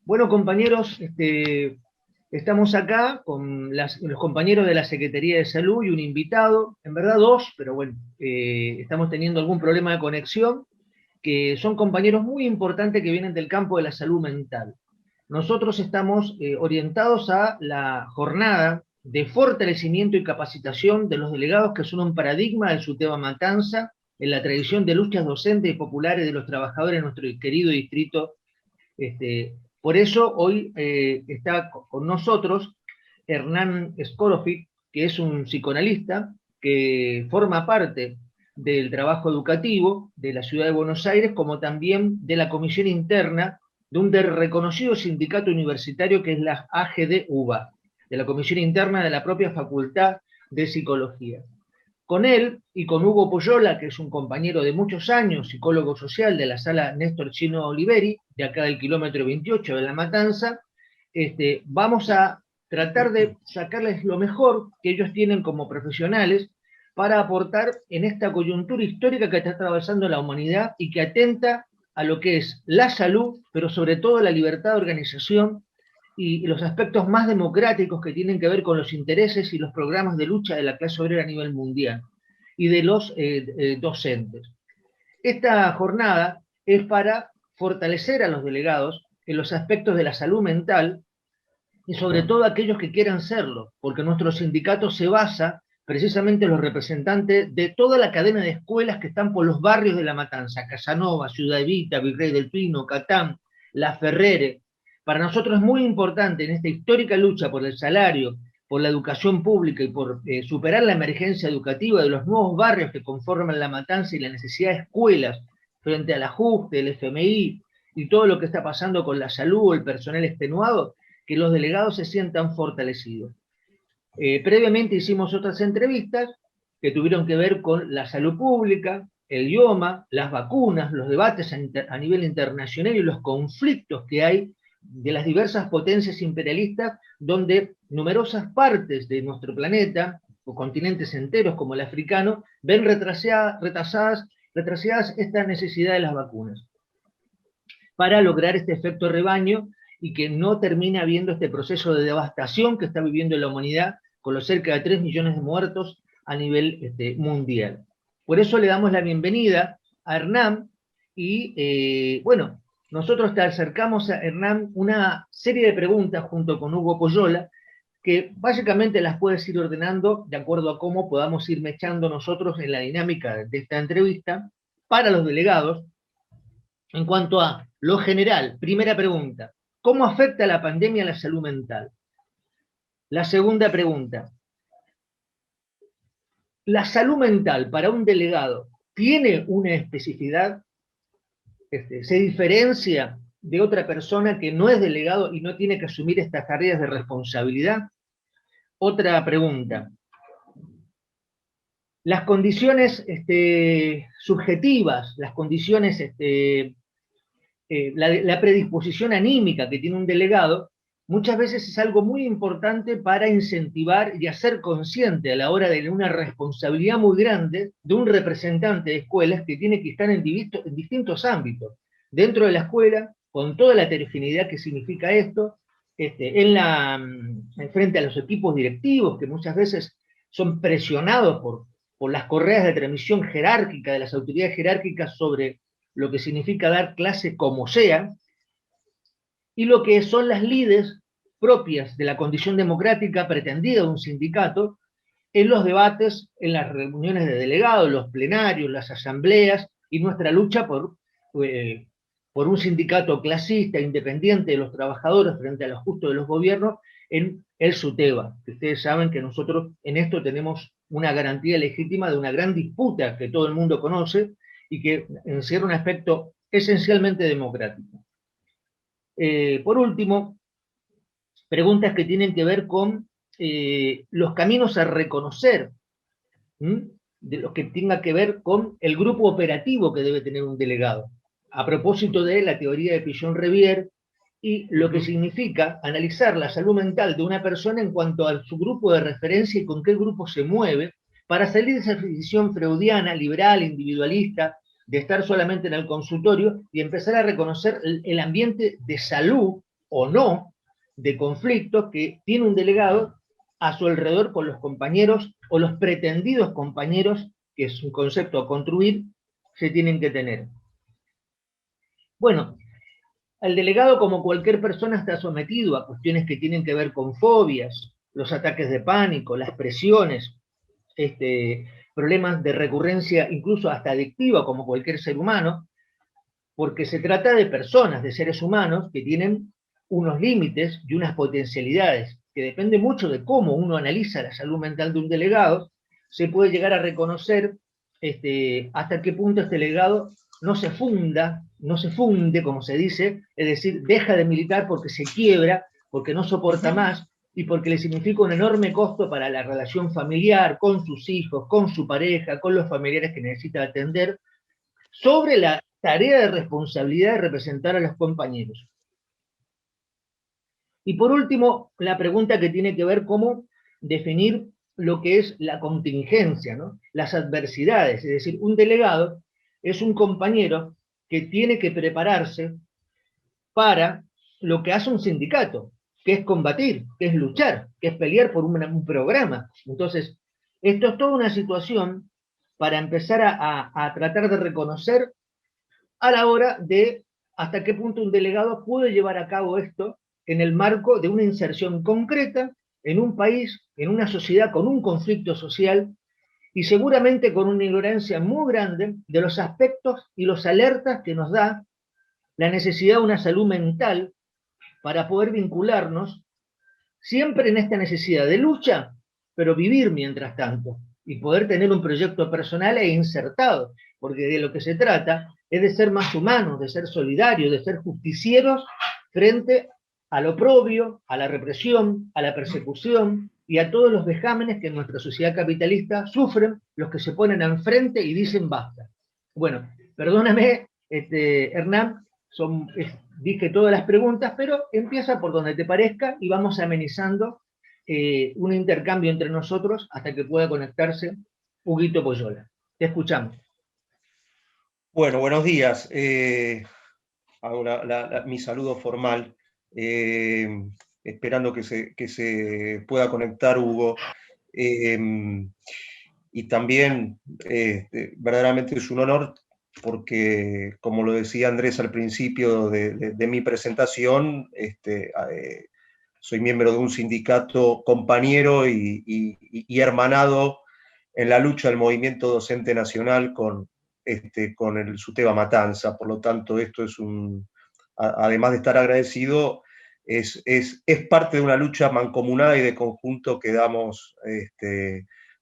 Bueno, compañeros, estamos acá con los compañeros de la Secretaría de Salud y un invitado, en verdad dos, pero bueno, estamos teniendo algún problema de conexión, que son compañeros muy importantes que vienen del campo de la salud mental. Nosotros estamos orientados a la jornada de fortalecimiento y capacitación de los delegados, que son un paradigma del SUTEBA Matanza, en la tradición de luchas docentes y populares de los trabajadores de nuestro querido distrito. Por eso hoy está con nosotros Hernán Skorofit, que es un psicoanalista que forma parte del trabajo educativo de la ciudad de Buenos Aires, como también de la comisión interna de un reconocido sindicato universitario que es la AGD-UBA, de la comisión interna de la propia Facultad de Psicología. Con él y con Hugo Poyola, que es un compañero de muchos años, psicólogo social de la sala Néstor Chino Oliveri, de acá del kilómetro 28 de La Matanza, vamos a tratar de sacarles lo mejor que ellos tienen como profesionales para aportar en esta coyuntura histórica que está atravesando la humanidad y que atenta a lo que es la salud, pero sobre todo la libertad de organización y los aspectos más democráticos que tienen que ver con los intereses y los programas de lucha de la clase obrera a nivel mundial y de los docentes. Esta jornada es para fortalecer a los delegados en los aspectos de la salud mental y sobre todo aquellos que quieran serlo, porque nuestro sindicato se basa precisamente en los representantes de toda la cadena de escuelas que están por los barrios de La Matanza, Casanova, Ciudad Evita, Virrey del Pino, Catán, La Ferrere. Para nosotros es muy importante en esta histórica lucha por el salario, por la educación pública y por superar la emergencia educativa de los nuevos barrios que conforman La Matanza y la necesidad de escuelas frente al ajuste, el FMI y todo lo que está pasando con la salud o el personal extenuado, que los delegados se sientan fortalecidos. Previamente hicimos otras entrevistas que tuvieron que ver con la salud pública, el idioma, las vacunas, los debates a nivel internacional y los conflictos que hay de las diversas potencias imperialistas, donde numerosas partes de nuestro planeta, o continentes enteros como el africano, ven retrasadas esta necesidad de las vacunas, para lograr este efecto rebaño y que no termine habiendo este proceso de devastación que está viviendo la humanidad con los cerca de 3 millones de muertos a nivel mundial. Por eso le damos la bienvenida a Hernán y, bueno, nosotros te acercamos a Hernán una serie de preguntas junto con Hugo Poyola, que básicamente las puedes ir ordenando de acuerdo a cómo podamos ir mechando nosotros en la dinámica de esta entrevista para los delegados. En cuanto a lo general, primera pregunta, ¿cómo afecta la pandemia a la salud mental? La segunda pregunta, ¿la salud mental para un delegado tiene una especificidad? ¿Se diferencia de otra persona que no es delegado y no tiene que asumir estas tareas de responsabilidad? Otra pregunta, las condiciones subjetivas, las condiciones, la predisposición anímica que tiene un delegado, muchas veces es algo muy importante para incentivar y hacer consciente a la hora de una responsabilidad muy grande de un representante de escuelas que tiene que estar en distintos ámbitos, dentro de la escuela, con toda la heterogeneidad que significa esto, frente a los equipos directivos que muchas veces son presionados por las correas de transmisión jerárquica de las autoridades jerárquicas sobre lo que significa dar clase como sea, y lo que son las lides propias de la condición democrática pretendida de un sindicato en los debates, en las reuniones de delegados, los plenarios, las asambleas, y nuestra lucha por un sindicato clasista, independiente de los trabajadores frente a los justos de los gobiernos, en el SUTEBA, que ustedes saben que nosotros en esto tenemos una garantía legítima de una gran disputa que todo el mundo conoce y que encierra un aspecto esencialmente democrático. Por último, preguntas que tienen que ver con los caminos a reconocer, de lo que tenga que ver con el grupo operativo que debe tener un delegado, a propósito de la teoría de Pillon-Revier y lo que significa analizar la salud mental de una persona en cuanto a su grupo de referencia y con qué grupo se mueve, para salir de esa visión freudiana, liberal, individualista, de estar solamente en el consultorio y empezar a reconocer el ambiente de salud o no de conflictos que tiene un delegado a su alrededor con los compañeros o los pretendidos compañeros, que es un concepto a construir, se tienen que tener. Bueno, el delegado, como cualquier persona, está sometido a cuestiones que tienen que ver con fobias, los ataques de pánico, las presiones, problemas de recurrencia incluso hasta adictiva, como cualquier ser humano, porque se trata de personas, de seres humanos que tienen unos límites y unas potencialidades, que depende mucho de cómo uno analiza la salud mental de un delegado, se puede llegar a reconocer hasta qué punto este delegado no se funde, como se dice, es decir, deja de militar porque se quiebra, porque no soporta más y porque le significa un enorme costo para la relación familiar, con sus hijos, con su pareja, con los familiares que necesita atender, sobre la tarea de responsabilidad de representar a los compañeros. Y por último, la pregunta que tiene que ver cómo definir lo que es la contingencia, ¿no? Las adversidades, es decir, un delegado es un compañero que tiene que prepararse para lo que hace un sindicato, que es combatir, que es luchar, que es pelear por un programa. Entonces, esto es toda una situación para empezar a tratar de reconocer a la hora de hasta qué punto un delegado puede llevar a cabo esto en el marco de una inserción concreta en un país, en una sociedad con un conflicto social y seguramente con una ignorancia muy grande de los aspectos y los alertas que nos da la necesidad de una salud mental para poder vincularnos siempre en esta necesidad de lucha, pero vivir mientras tanto y poder tener un proyecto personal e insertado, porque de lo que se trata es de ser más humanos, de ser solidarios, de ser justicieros frente al oprobio, a la represión, a la persecución y a todos los vejámenes que en nuestra sociedad capitalista sufren los que se ponen enfrente y dicen basta. Bueno, perdóname, Hernán, dije todas las preguntas, pero empieza por donde te parezca y vamos amenizando un intercambio entre nosotros hasta que pueda conectarse Huguito Poyola. Te escuchamos. Bueno, buenos días. Hago mi saludo formal, esperando que se pueda conectar Hugo. Y también, verdaderamente es un honor porque, como lo decía Andrés al principio de mi presentación, soy miembro de un sindicato compañero y hermanado en la lucha del movimiento docente nacional con el SUTEBA Matanza. Por lo tanto, esto es además de estar agradecido, es parte de una lucha mancomunada y de conjunto que damos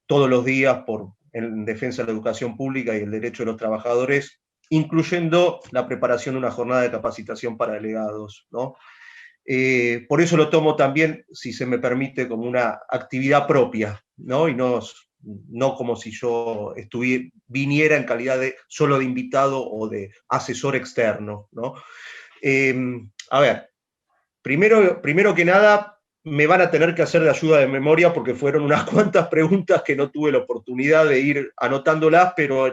todos los días en defensa de la educación pública y el derecho de los trabajadores, incluyendo la preparación de una jornada de capacitación para delegados, ¿no? Por eso lo tomo también, si se me permite, como una actividad propia, ¿no? Y no como si yo viniera en calidad solo de invitado o de asesor externo, ¿no? A ver, primero que nada, me van a tener que hacer de ayuda de memoria porque fueron unas cuantas preguntas que no tuve la oportunidad de ir anotándolas, pero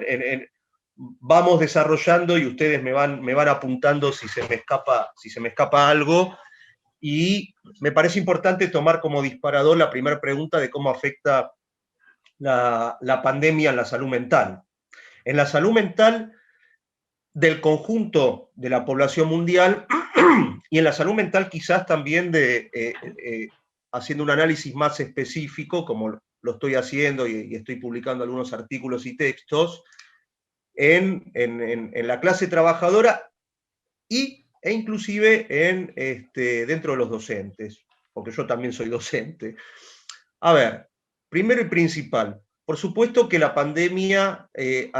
vamos desarrollando y ustedes me van apuntando si se me escapa algo. Y me parece importante tomar como disparador la primera pregunta de cómo afecta la pandemia en la salud mental. En la salud mental del conjunto de la población mundial y en la salud mental quizás también haciendo un análisis más específico, como lo estoy haciendo y estoy publicando algunos artículos y textos, en la clase trabajadora e inclusive dentro de los docentes, porque yo también soy docente. A ver, primero y principal, por supuesto que la pandemia está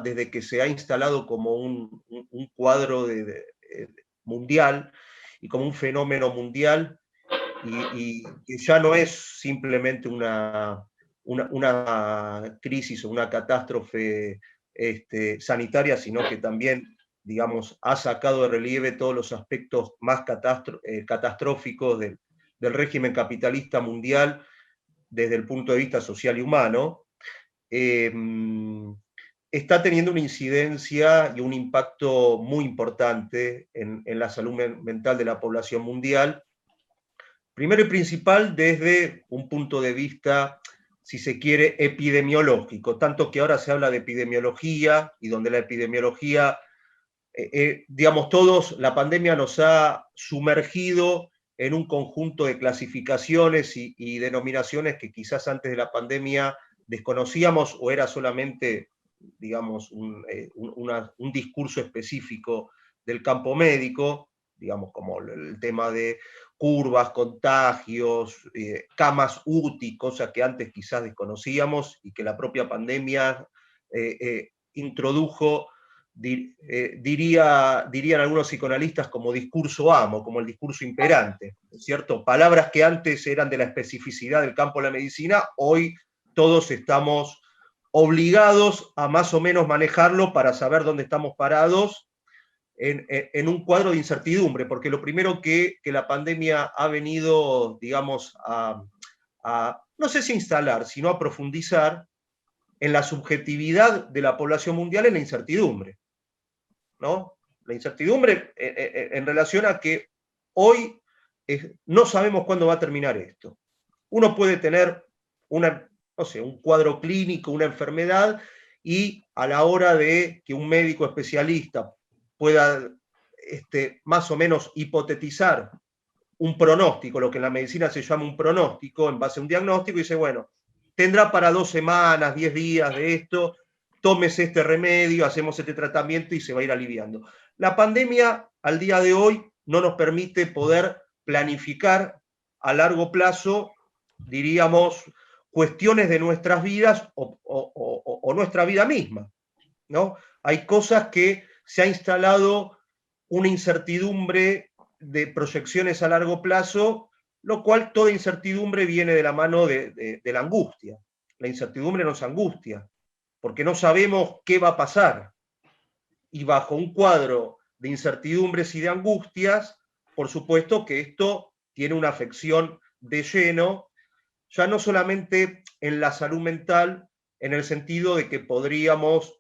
desde que se ha instalado como un cuadro mundial y como un fenómeno mundial y que ya no es simplemente una crisis o una catástrofe sanitaria, sino que también, digamos, ha sacado de relieve todos los aspectos más catastróficos del régimen capitalista mundial desde el punto de vista social y humano. está teniendo una incidencia y un impacto muy importante en la salud mental de la población mundial. Primero y principal desde un punto de vista, si se quiere, epidemiológico, tanto que ahora se habla de epidemiología y donde la epidemiología, digamos todos, la pandemia nos ha sumergido en un conjunto de clasificaciones y denominaciones que quizás antes de la pandemia desconocíamos o era solamente, digamos, un discurso específico del campo médico, digamos, como el tema de curvas, contagios, camas UTI, cosas que antes quizás desconocíamos y que la propia pandemia introdujo, dirían algunos psicoanalistas, como discurso amo, como el discurso imperante, ¿cierto? Palabras que antes eran de la especificidad del campo de la medicina, hoy todos estamos obligados a más o menos manejarlo para saber dónde estamos parados en un cuadro de incertidumbre, porque lo primero que la pandemia ha venido, digamos, no sé si instalar, sino a profundizar en la subjetividad de la población mundial en la incertidumbre, ¿no? La incertidumbre en relación a que hoy no sabemos cuándo va a terminar esto. Uno puede tener no sé, un cuadro clínico, una enfermedad, y a la hora de que un médico especialista pueda más o menos hipotetizar un pronóstico, lo que en la medicina se llama un pronóstico, en base a un diagnóstico, y dice, bueno, tendrá para 2 semanas, 10 días de esto, tómese este remedio, hacemos este tratamiento y se va a ir aliviando. La pandemia al día de hoy no nos permite poder planificar a largo plazo, diríamos, cuestiones de nuestras vidas o nuestra vida misma, ¿no? Hay cosas que se ha instalado una incertidumbre de proyecciones a largo plazo, lo cual toda incertidumbre viene de la mano de la angustia. La incertidumbre nos angustia, porque no sabemos qué va a pasar. Y bajo un cuadro de incertidumbres y de angustias, por supuesto que esto tiene una afección de lleno, ya no solamente en la salud mental, en el sentido de que podríamos,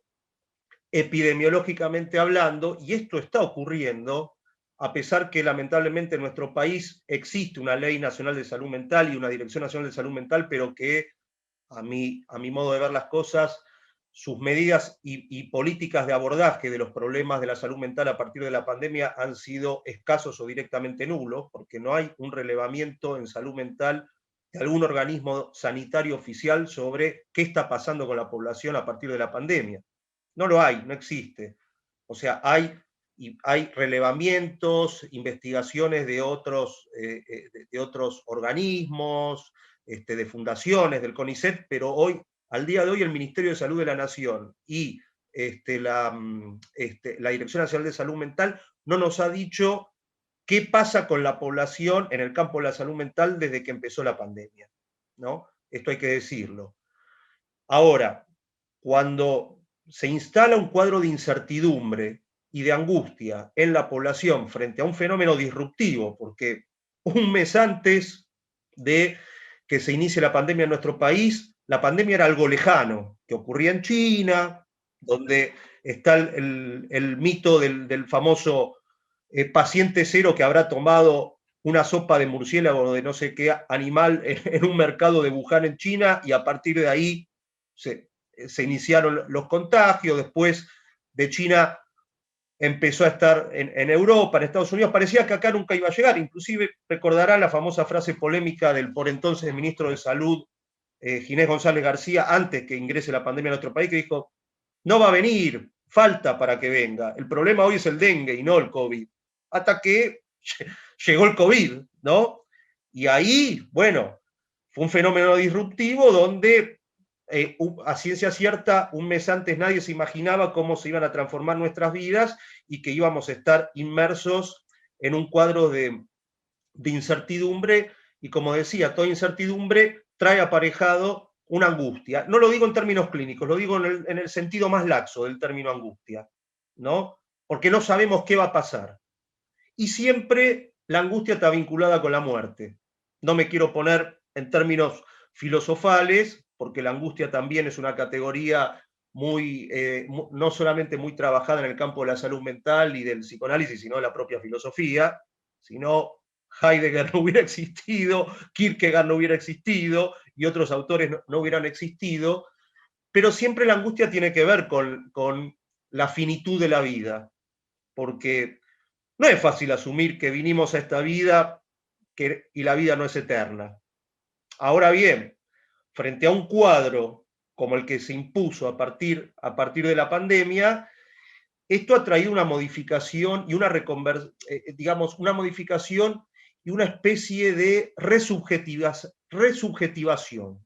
epidemiológicamente hablando, y esto está ocurriendo, a pesar que lamentablemente en nuestro país existe una Ley Nacional de Salud Mental y una Dirección Nacional de Salud Mental, pero que a mi modo de ver las cosas, sus medidas y políticas de abordaje de los problemas de la salud mental a partir de la pandemia han sido escasos o directamente nulos, porque no hay un relevamiento en salud mental de algún organismo sanitario oficial sobre qué está pasando con la población a partir de la pandemia. No lo hay, no existe. O sea, hay relevamientos, investigaciones de otros organismos, de fundaciones, del CONICET, pero hoy, al día de hoy, el Ministerio de Salud de la Nación y la Dirección Nacional de Salud Mental no nos ha dicho qué pasa con la población en el campo de la salud mental desde que empezó la pandemia, ¿no? Esto hay que decirlo. Ahora, cuando se instala un cuadro de incertidumbre y de angustia en la población frente a un fenómeno disruptivo, porque un mes antes de que se inicie la pandemia en nuestro país, la pandemia era algo lejano, que ocurría en China, donde está el mito del famoso paciente cero que habrá tomado una sopa de murciélago o de no sé qué animal en un mercado de Wuhan en China, y a partir de ahí se iniciaron los contagios. Después de China empezó a estar en Europa, en Estados Unidos. Parecía que acá nunca iba a llegar. Inclusive recordarán la famosa frase polémica del por entonces ministro de Salud, Ginés González García, antes que ingrese la pandemia a nuestro país, que dijo, no va a venir, falta para que venga. El problema hoy es el dengue y no el COVID. Hasta que llegó el COVID, ¿no? Y ahí, bueno, fue un fenómeno disruptivo donde a ciencia cierta, un mes antes nadie se imaginaba cómo se iban a transformar nuestras vidas y que íbamos a estar inmersos en un cuadro de incertidumbre, y como decía, toda incertidumbre trae aparejado una angustia. No lo digo en términos clínicos, lo digo en el sentido más laxo del término angustia, ¿no? Porque no sabemos qué va a pasar. Y siempre la angustia está vinculada con la muerte. No me quiero poner en términos filosofales, porque la angustia también es una categoría no solamente muy trabajada en el campo de la salud mental y del psicoanálisis, sino de la propia filosofía, sino Heidegger no hubiera existido, Kierkegaard no hubiera existido y otros autores no hubieran existido, pero siempre la angustia tiene que ver con la finitud de la vida, porque no es fácil asumir que vinimos a esta vida y la vida no es eterna. Ahora bien, frente a un cuadro como el que se impuso a partir de la pandemia, esto ha traído una modificación y una modificación y una especie de resubjetivación.